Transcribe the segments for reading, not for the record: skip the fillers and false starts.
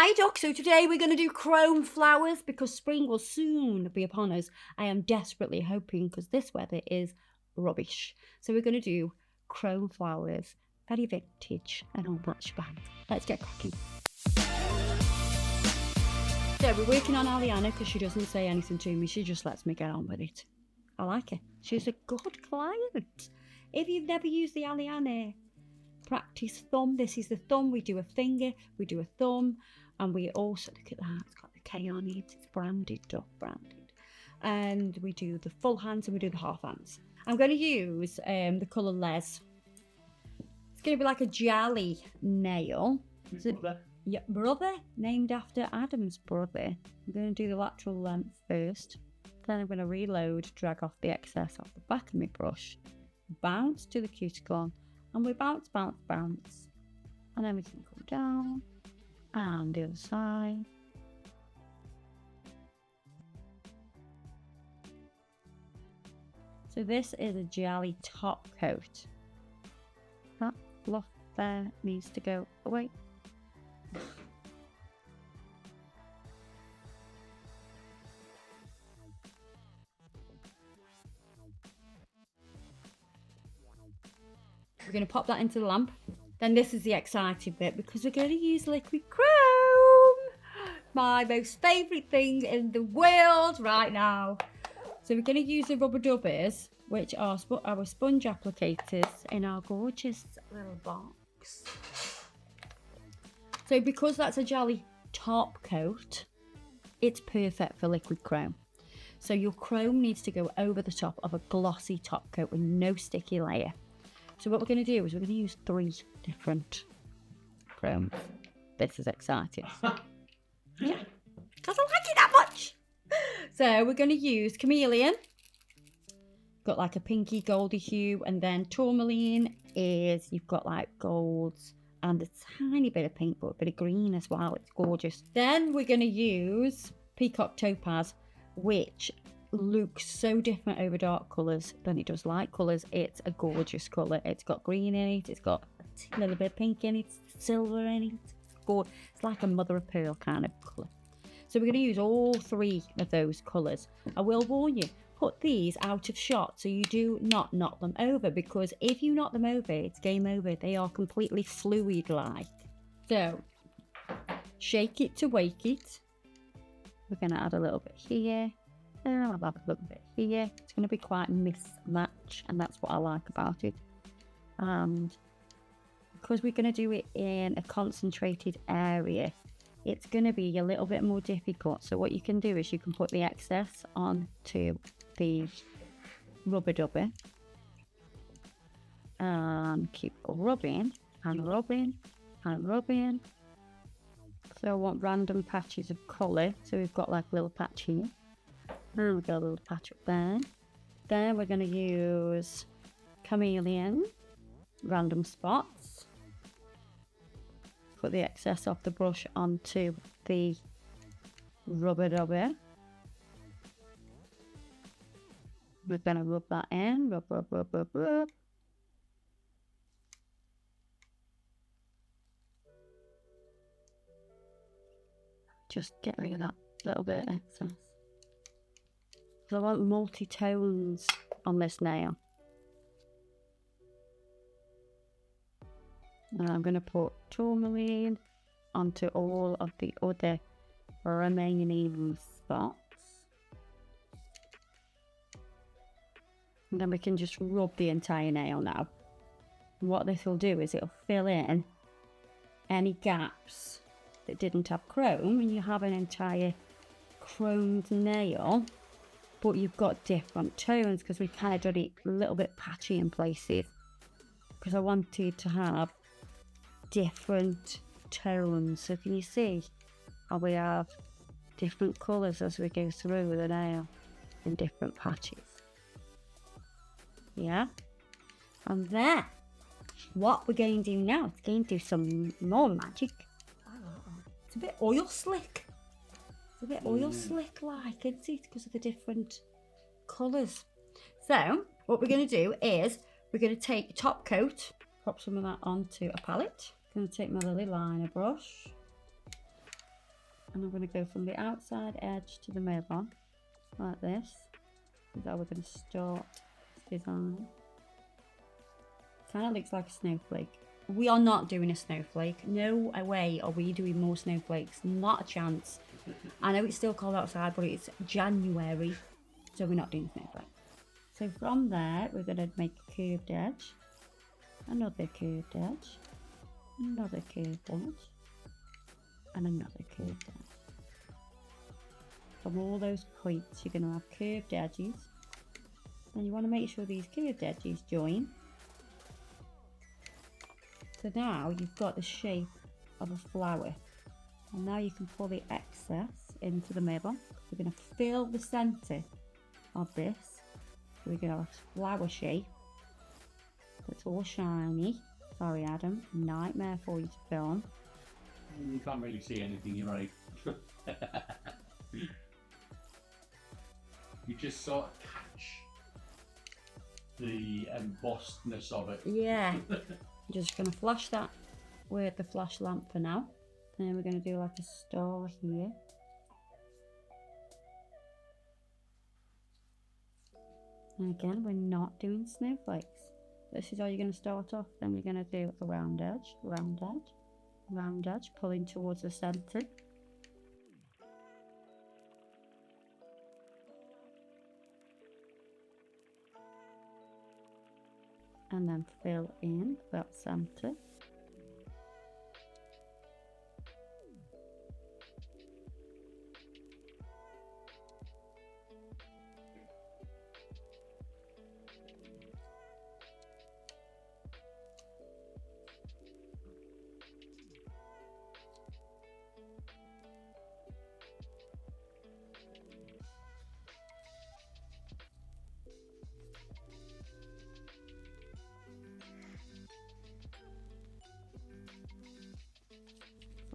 Hi Doc, so today we're going to do chrome flowers because spring will soon be upon us. I am desperately hoping because this weather is rubbish. So we're going to do chrome flowers, very vintage and all that shebang. Let's get cracking. So we're working on Aleana because she doesn't say anything to me. She just lets me get on with it. I like her. She's a good client. If you've never used the Aleana practice thumb, this is the thumb. We do a finger, we do a thumb, and we also, look at that, it's got the K on it, it's branded, Doc branded. And we do the full hands and we do the half hands. I'm going to use the colour Les. It's going to be like a jelly nail. Brother. Yeah, brother, named after Adam's brother. I'm going to do the lateral length first. Then I'm going to reload, drag off the excess off the back of my brush, bounce to the cuticle, and we bounce, bounce, bounce. And then we can come down, and the other side. So this is a jelly top coat. That fluff there needs to go away. We're going to pop that into the lamp. Then this is the exciting bit because we're going to use liquid chrome. My most favourite thing in the world right now. So we're going to use the rubber dubbers, which are our sponge applicators in our gorgeous little box. So because that's a jelly top coat, it's perfect for liquid chrome. So your chrome needs to go over the top of a glossy top coat with no sticky layer. So what we're going to do is we're going to use 3 different chromes. This is exciting. Yeah, because I like it that much. So we're going to use chameleon. Got like a pinky goldy hue, and then tourmaline is, you've got like golds and a tiny bit of pink, but a bit of green as well. It's gorgeous. Then we're going to use peacock topaz, which looks so different over dark colours than it does light colours. It's a gorgeous colour. It's got green in it, it's got a little bit of pink in it, silver in it. It's like a mother of pearl kind of colour. So we're going to use all 3 of those colours. I will warn you, put these out of shot so you do not knock them over, because if you knock them over, it's game over. They are completely fluid like. So shake it to wake it. We're going to add a little bit here. I'll have a little bit here. It's going to be quite mismatch, and that's what I like about it. And because we're going to do it in a concentrated area, it's going to be a little bit more difficult. So what you can do is you can put the excess onto the rubber dubber and keep rubbing and rubbing and rubbing. So I want random patches of colour. So we've got like a little patch here. And we've got a little patch up there. Then we're going to use chameleon, random spots. Put the excess off the brush onto the rubber dubber. We're going to rub that in. Rub, rub, rub, rub, rub. Just get rid of that little bit of excess. I want multi-tones on this nail. And I'm going to put tourmaline onto all of the other remaining spots. And then we can just rub the entire nail now. And what this will do is it'll fill in any gaps that didn't have chrome, and you have an entire chromed nail. But you've got different tones because we kind of did it a little bit patchy in places, because I wanted to have different tones. So can you see how we have different colours as we go through the nail in different patches? Yeah. And then what we're going to do now is going to do some more magic. It's a bit oil slick. It's a bit oil slick like, isn't it? Because of the different colours. So what we're going to do is we're going to take top coat, pop some of that onto a palette. I'm going to take my little liner brush, And I'm going to go from the outside edge to the middle, like this. Is how we're going to start this design. Kind of looks like a snowflake. We are not doing a snowflake. No way are we doing more snowflakes. Not a chance. I know it's still cold outside, but it's January, so we're not doing snowflake. So from there, we're going to make a curved edge, another curved edge, another curved edge, and another curved edge. From all those points, you're going to have curved edges. And you want to make sure these curved edges join. So now you've got the shape of a flower. And now you can pull the excess into the middle. We're going to fill the centre of this. So we're going to have a flower shape. It's all shiny. Sorry, Adam. Nightmare for you to film. You can't really see anything, you're right. You just sort of catch the embossedness of it. Yeah. I'm just going to flash that with the flash lamp for now. Then we're going to do like a star here. And again, we're not doing snowflakes. This is how you're going to start off. Then we're going to do a round edge, round edge, round edge, pulling towards the centre. And then fill in that centre.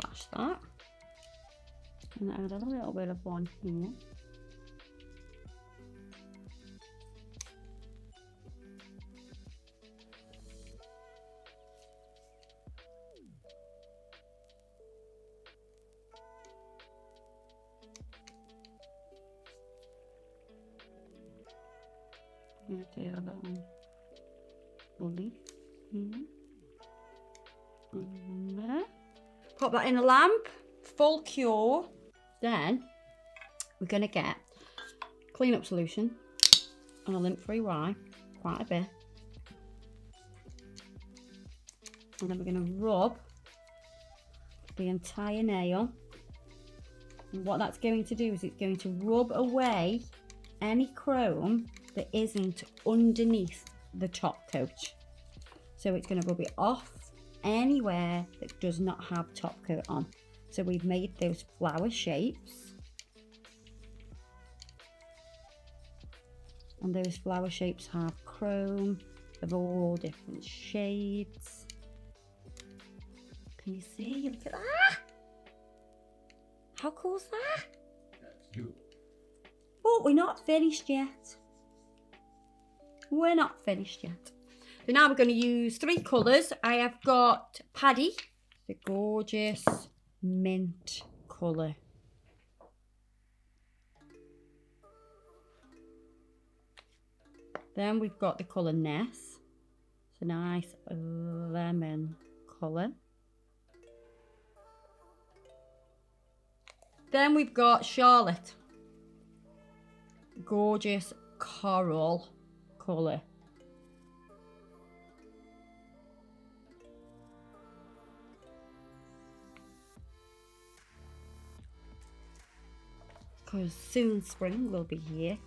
Flash that, and add a little bit of one here. I'm going to do a little bully here. And there. Pop that in a lamp, full cure. Then we're going to get clean up solution on a lint-free rye, quite a bit. And then we're going to rub the entire nail. And what that's going to do is it's going to rub away any chrome that isn't underneath the top coat. So it's going to rub it off anywhere that does not have top coat on. So we've made those flower shapes, and those flower shapes have chrome of all different shades. Can you see? Look at that! How cool is that? That's cool. But we're not finished yet. We're not finished yet. So now we're going to use 3 colours. I have got Paddy, the gorgeous mint colour. Then we've got the colour Ness. It's a nice lemon colour. Then we've got Charlotte. Gorgeous coral colour. Because soon spring will be here.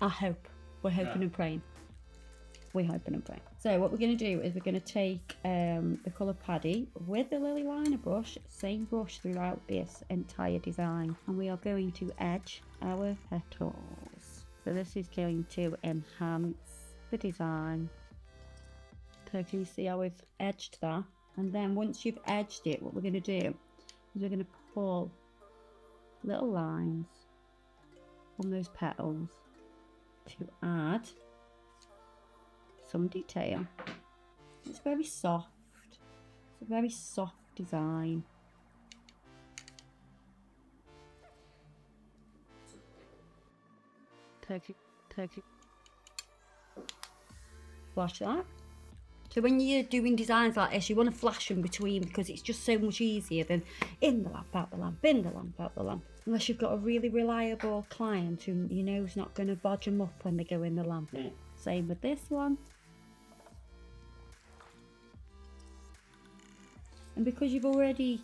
I hope. We're hoping and praying. We're hoping and praying. So what we're going to do is we're going to take the colour Paddy with the lily liner brush, same brush throughout this entire design. And we are going to edge our petals. So this is going to enhance the design. So can you see how we've edged that? And then once you've edged it, what we're going to do is we're going to pull little lines on those petals to add some detail. It's very soft. It's a very soft design. Flash that. So when you're doing designs like this, you want to flash them between, because it's just so much easier than in the lamp, out the lamp, in the lamp, out the lamp. Unless you've got a really reliable client who you know is not going to bodge them up when they go in the lamp. Same with this one. And because you've already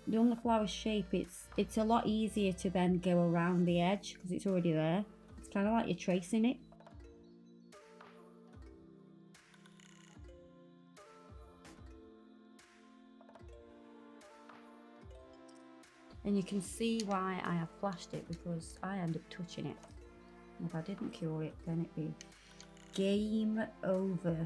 done the flower shape, it's a lot easier to then go around the edge because it's already there. It's kind of like you're tracing it. And you can see why I have flashed it, because I end up touching it. And if I didn't cure it, then it'd be game over.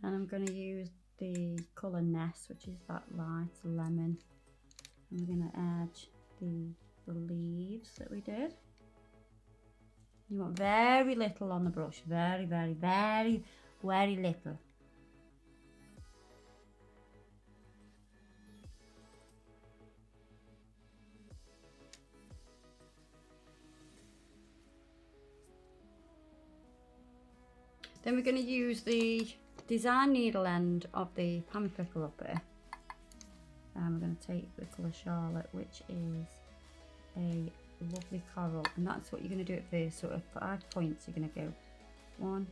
And I'm going to use the colour Ness, which is that light lemon. And we're going to add the leaves that we did. You want very little on the brush, very, very, very, very little. Then we're going to use the design needle end of the Pammy Pickle up here, and we're going to take the colour Charlotte, which is a lovely coral, and that's what you're going to do at first. So at 5 points you're going to go 1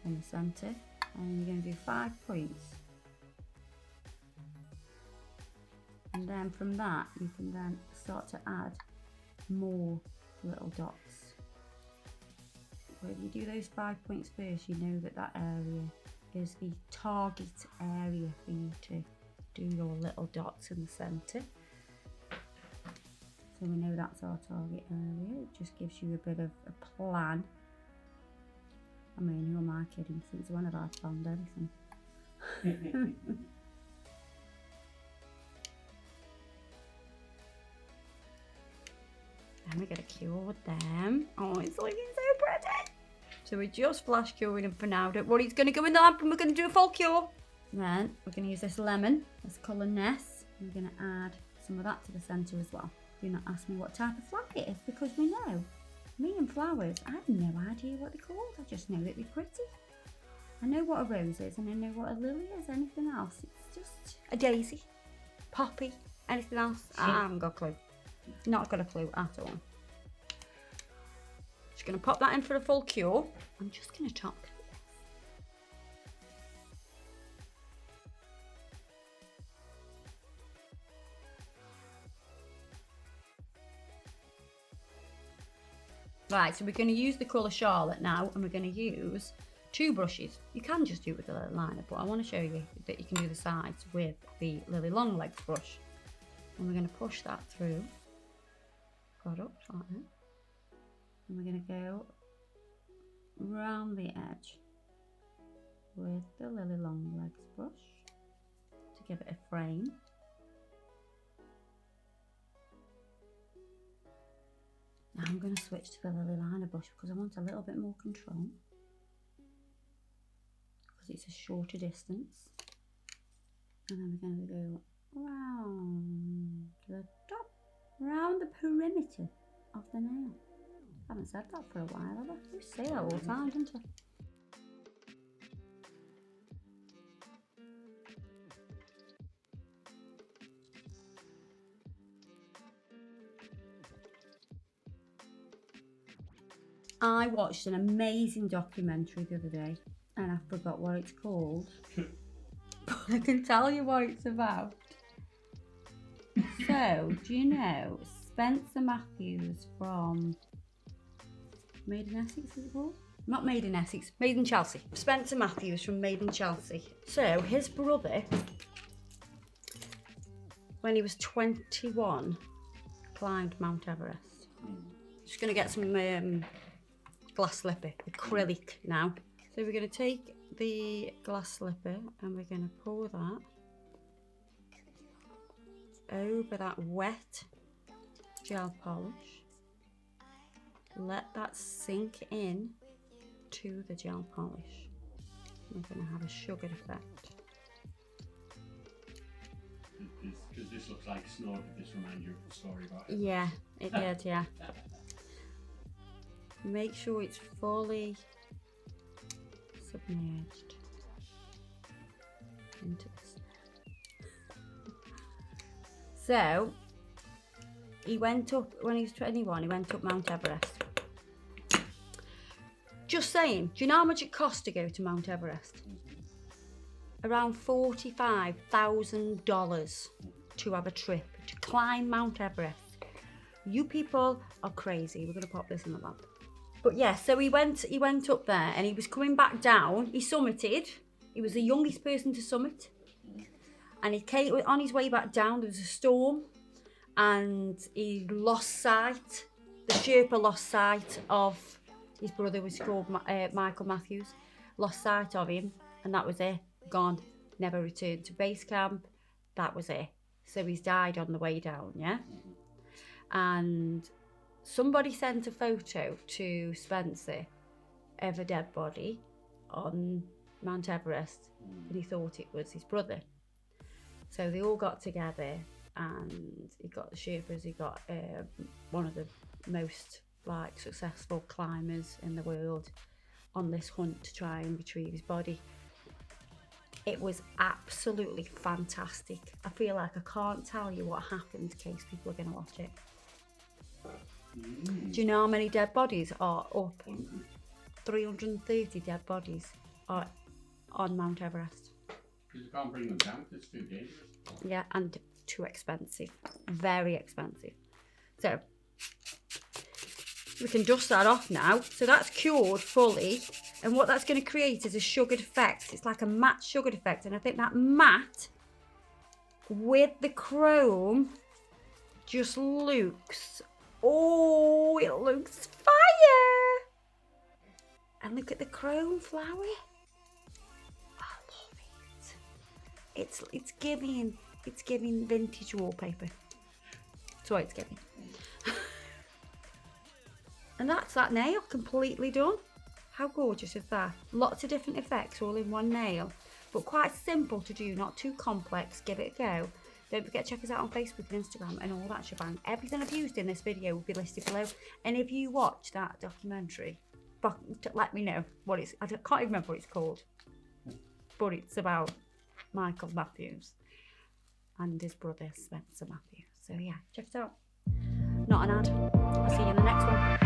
in the centre, and you're going to do 5 points, and then from that you can then start to add more little dots. But if you do those 5 points first, you know that that area is the target area for you to do your little dots in the centre. So we know that's our target area. It just gives you a bit of a plan. I mean, who am I kidding? Since when have I planned anything? And we're going to cure them. Oh, it's looking so pretty. So we're just flash curing them for now. Don't worry, it's going to go in the lamp and we're going to do a full cure. Then we're going to use this lemon, this colour Ness. We're going to add some of that to the centre as well. Do not ask me what type of flower it is, because we know. Me and flowers, I have no idea what they're called. I just know that they're pretty. I know what a rose is and I know what a lily is. Anything else, it's just a daisy, poppy, anything else, I haven't got a clue. Not got a clue at all. Just going to pop that in for a full cure. I'm just going to top coat this. Right, so we're going to use the colour Charlotte now, and we're going to use 2 brushes. You can just do it with a little liner, but I want to show you that you can do the sides with the Lily Longlegs brush. And we're going to push that through. Got up like that. And we're going to go round the edge with the Lily Longlegs brush to give it a frame. Now I'm going to switch to the Lily Liner brush because I want a little bit more control, because it's a shorter distance. And then we're going to go round the top, round the perimeter of the nail. I haven't said that for a while, have I? I used to say that all the time, didn't I? I watched an amazing documentary the other day, and I forgot what it's called, but I can tell you what it's about. So, do you know Spencer Matthews from Made in Essex, is it called? Not Made in Essex, Made in Chelsea. Spencer Matthews from Made in Chelsea. So his brother, when he was 21, climbed Mount Everest. Just gonna get some glass slipper, acrylic now. So we're gonna take the glass slipper and we're gonna pour that over that wet gel polish. Let that sink in to the gel polish. We're going to have a sugared effect. Because this looks like snow, did this remind you of the story about it? Yeah, it did, yeah. Make sure it's fully submerged into this. So, he went up, when he was 21, he went up Mount Everest. Just saying, do you know how much it costs to go to Mount Everest? Around $45,000 to have a trip to climb Mount Everest. You people are crazy. We're going to pop this in the lamp. But yeah, so he went up there and he was coming back down. He summited. He was the youngest person to summit. And he came on his way back down. There was a storm and he lost sight. The Sherpa lost sight of his brother, was called Michael Matthews. Lost sight of him, and that was it. Gone. Never returned to base camp. That was it. So he's died on the way down, yeah? And somebody sent a photo to Spencer of a dead body on Mount Everest, and he thought it was his brother. So they all got together, and he got the Sherpas, he got one of the most successful climbers in the world on this hunt to try and retrieve his body. It was absolutely fantastic. I feel like I can't tell you what happened in case people are going to watch it. Do you know how many dead bodies are up? 330 dead bodies are on Mount Everest. Because you can't bring them down, it's too dangerous. Yeah, and too expensive. Very expensive. So, we can dust that off now. So that's cured fully. And what that's going to create is a sugared effect. It's like a matte sugared effect. And I think that matte with the chrome just looks, oh, it looks fire. And look at the chrome flower. I love it. It's giving vintage wallpaper. That's what it's giving. And that's that nail completely done. How gorgeous is that? Lots of different effects all in one nail, but quite simple to do, not too complex. Give it a go. Don't forget to check us out on Facebook and Instagram and all that shebang. Everything I've used in this video will be listed below. And if you watch that documentary, let me know what it's, I can't even remember what it's called, but it's about Michael Matthews and his brother Spencer Matthews. So yeah, check it out. Not an ad. I'll see you in the next one.